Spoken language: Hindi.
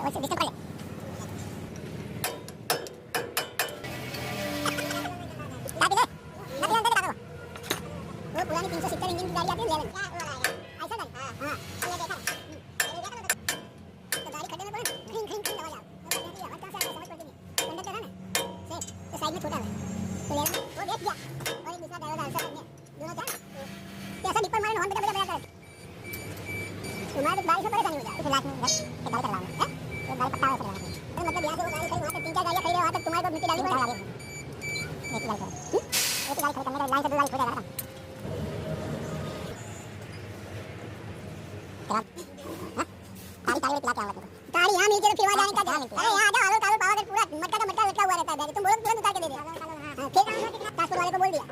वैसे डिस्टर्ब कर ले। क्या पीले? ना पीले अंदर लगा दो। वो पुरानी 370 इंजन की गाड़ी आती है ले लेना। क्या वो आएगा? ऐसा गाड़ी? हां ये देखा। ये देखा तो गाड़ी खड्डे में पड़े खिंग खिंग खिंग आवाज आ। तो ये आवाज कहां से आ रही समझ पड़ती नहीं। कंडक्टर है ना से तो साइड में छोटा है तो ले वो देख गया और एक दूसरा ड्राइवर आंसर करने दोनों जा कैसा डिपर मारे हॉर्न बजा बजा कर तुम्हारे बारिश में परेशानी हो जाए फिर लास्ट में गाड़ी चलाओ है तो गाड़ी पक्का हो जाएगा मतलब यहां से वो गाड़ी खड़ी वहां से 3-4 गाड़ियां खड़ी है वहां तक तुम्हारे को मिट्टी डालनी पड़ेगी एक गाड़ी खड़ी करने का लाइन से 2 गाड़ी खड़ी है ताड़ी पिला के आऊंगा तुमको ताड़ी यहां मिलके तो फिर वहां जाने का जहां मिलती है अरे यहां जाओ पावर पूरा मटका का मटका लटका हुआ रहता है तुम बोलो तुरंत उतार के दे दे हां फिर ट्रांसपोर्ट वाले को बोल दिया